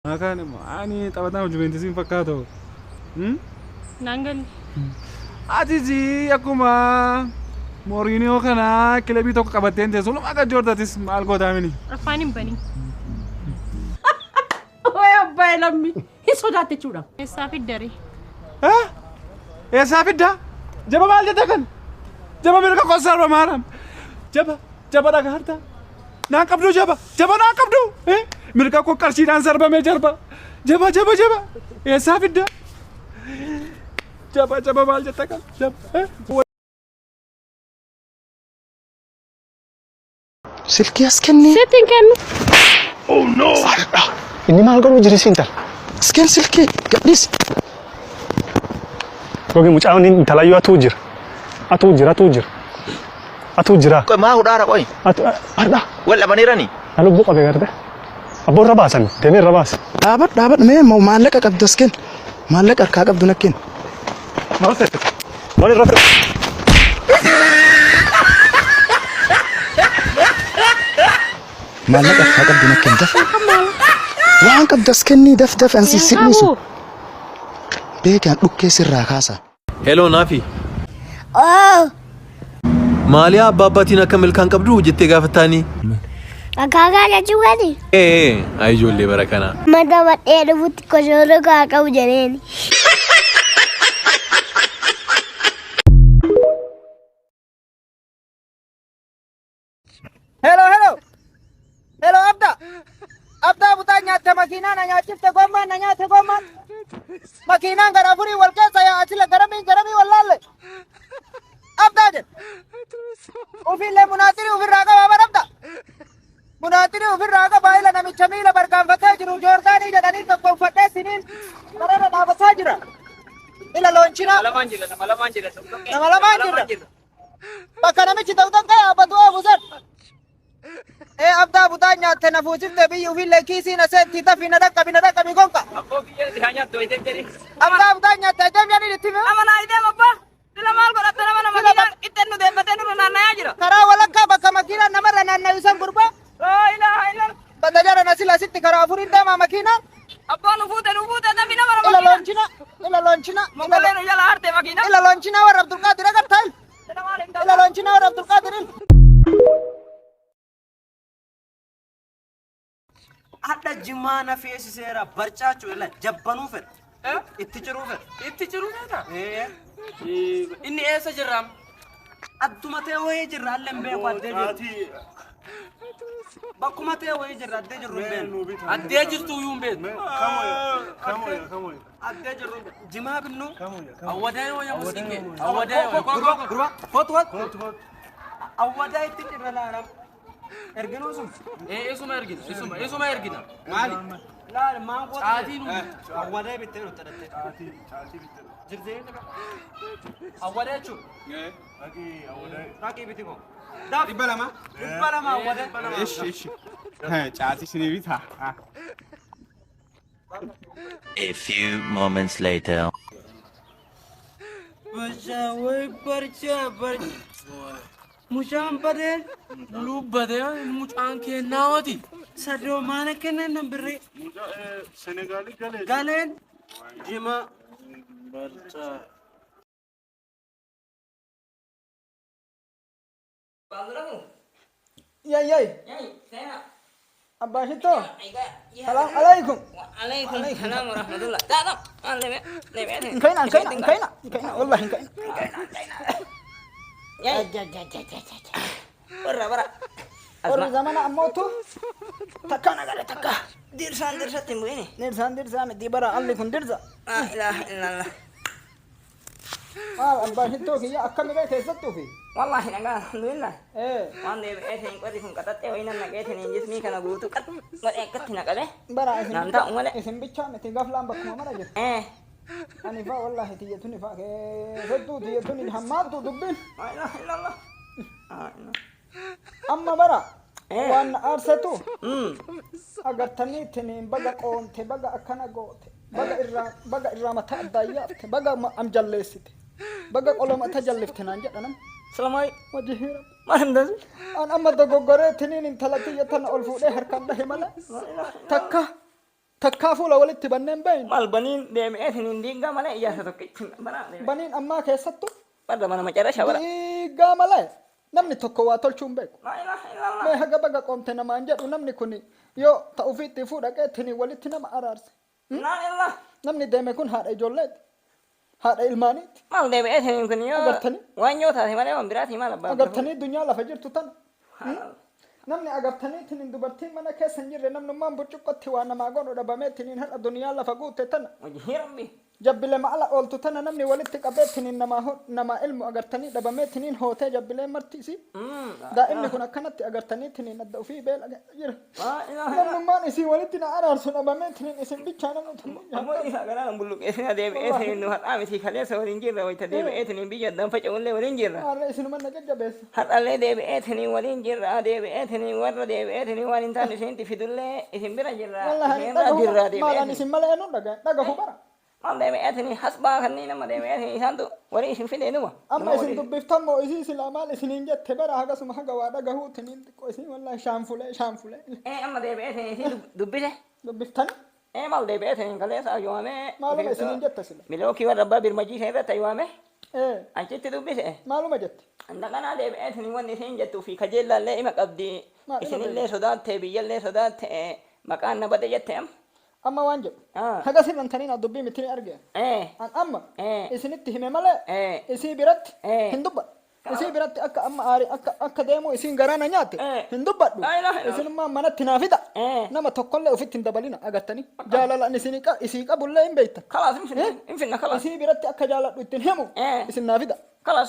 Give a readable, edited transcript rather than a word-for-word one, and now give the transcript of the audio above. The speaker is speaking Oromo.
ما كان أني طبعا جوفنتوسين فكاتو نانجل أتيجي أكما مورينيو كنا كلبي توك كبتين تسولم أكا جوردا تس مالكو تامني رفاني بني ويا بايلمي هي صداتي تشودا سافي دري ها يا سافيدا جبا مال جتكن جبا ملك قصار بمارم جبا دا غارتا نان قبدو جبا نان قبدو ملك كو قرشي دان سربا مي جربا جبا يا سافيدا جبا مال جتكن جبا سلكي اسكني سيتين كان Oh no! ini mahal kan jadi sinter scan silki gadis gogi mucawni talayu atujir Kau mau darah kau? arda Wala manirani? lalu buka begarde abor rabasan demir rabas dapat me mau malek akab daskin malek akab dunakin mau set boleh rot malek akab dunakin daf waan akab daskinni daf ansi sidnisu beekan dhukke sirra kaasa Hello Nafi. Oh, Maaliyaa abbaatiin akka milkaan qabdu jettee gaafattaani. kakak juga nih. Ay ijoollee bara kana. Mata mata ada putih kosong kakak ujarin. Hello Abda butanya te makina nanya cipte gomma nanya te gomma makina garafuri walke saya acila garami wallalle Abda je ufille munatiri ufir raga babar Abda munatiri ufir raga baila nami chamila barkan fatah jiru jordani jadani ko fatah sinin barara da fatah jira ila lonchina malamanjira bakka nami chitautan kaya abadu abuzat Abda butanya te nafusin te biyu fille kisi na sen tita fina daka mi gonka. Aku biar hanya tu itu jadi. Abda butanya te jam yani ditime. Amana ide apa? Bila mal kau datang mana makina itu nu deh batenu nu nana aja. Kara walakka bakka makina namara nana wisan kurba. Oh ilah. Bandajara nasila sitti kara afurin te ma makina. Apa nu futa tapi nama Ila makina. lonchina. Mungkin nu jalan arte makina. Ila lonchina war Abdul Qadir agar tal. Ila lonchina war Abdul Qadir. Ada jimana face sera barcacu ela jabbanu fet ittichiru feta. Ini esa jeram. addumate waye jirra allen be ko adde jirti bakkumate waye jirra adde jirru be Adde jirtu yumbe. kamoy adde jirru jima binnu Awadai wa ya musike. gurba fotwat awadai ittirra la ergeno sum Esuma ergina. mali la ma ko Ati nu. awadai bittero tadate ati bittero jirde Awadai chu. raki bitiko Ibalama awadai إيش جاتي شنو بيتها A few moments later. Barca Mucaan badeen Lubbade mucaan kennaawati. sadoo maana kennan nan birri galeen jima Yay. Abba Shito. Salam alaikum. Waalaikumsalam warahmatullah. Tak. Kaina. Wallahi kaina. Bara. Orang zaman amotu takkan agak takka. Dirsan timbu ini. Dirsan di bara alaikum dirza. La ilaha illallah. Abba Shito kiya akka mi kai tesattu fi. Wallahi naga alhamdulillah. Wande eten kwati kun katate wainan na gete ne jismi kana gutu kat ngade katina kale. bara Nanta umale. isin bicha me tinga flam bakuma mara je. Ani fa wallahi tiyatuni fa ke sattu tiyatuni hammatu dubbin. La ilaha illallah. Amma bara wan arsatu agar tanitni baga qonte baga akana gote baga irra mata adayate baga am jallesite baga qoloma tajalliftina jedhanan Salamai wajihira mandas. an amma dogogore tinin talati yatan olfude harkan dahe mala takka تكافو لولت بنين بين Mal baniin deebi'eetiin hin diigaa malee ijaarsa tokkichi banaa deebi'e. بنين أما كيستو Barra mana macarasha bara. ديغا ملاي نمني توكو واتولشون بيكو La ilaha illallah. ما هجا بقى قمت نما انجد ونمني كوني يو تأوفيت تفودا كتني ولت نما أرارس La ilaha. نمني دايما يكون هذا جولد هذا المانيت Mal deebi'eetiin kun yoo Agartani? waan yoo taate malee waan biraati maal abbaa. أقرتني الدنيا لا فجرت تن نمني أقرتني تنين دبرتين منا كيسن جري نمني ما بتشقت وانا ما قولوا دبامت تنين هل الدنيا لا فقوت تن Wajhi rabbi. جب لما على قلت تنا نمني ولدت قبيت تنين نما هو نما علم أقرتني دبامت تنين هوته جب لما مرتيسي دائما كنا كانت أقرتني تنين ندو في بيل جري La ilaha. نمني ما نسي ولدتنا أرارسون دبامت تنين اسم بيتشانا Ammoo isa garaa bulluqeessina deebi'eetiin nu har'aa miti kaleessa waliin jirra wayita deebi'eetiin biyya dan faca'ullee waliin jirra. أرى اسم من نجد بس Har'allee deebi'eetiin waliin jirra deebi'eetiin warra deebi'eetiin waan hin taane isin fidullee isin bira jirra. والله Isin irraa jirra ما لا deebi'eetiin. نسي ملا إنه دقة خبرة Mal deebi'eetiin hasbaa kanneen nama deebi'eetiin isaantu walii isin fideenuma. أما اسم دبفتم مو اسم سلامال اسم إنجت تبرا هذا سمح جواد هو تنين اسم والله شامفولة Amma deebi'eetiin isin dubbise. دبفتني Mal deebi'eetiin kaleessa ayyoomee. معلومة اسم إنجت تسلا Milookii warra abbaa birmajii irratti ayyoomee. إيه Achitti dubbise. معلومة جت Handaqanaa deebi'eetiin wanni isin jettuu fi kajeellallee ima qabdi. Isinillee sodaatte biyyallee sodaatte maqaan na bade jette amma. أما وانجب آه. هذا سر أنتنين الدبي متني أرجع أن أما اسم اتهم ملا اسم برت هندوبا اسم برت أك أما أري أك ديمو اسم جرانا نيات هندوبا اسم ما منا تنافدا نما تقول له فيت هندبالينا أقتني جالا لا نسينيكا اسيكا بولا إم بيتا خلاص يمكن خلاص اسم برت أك جالا وتنهمو اسم نافدا خلاص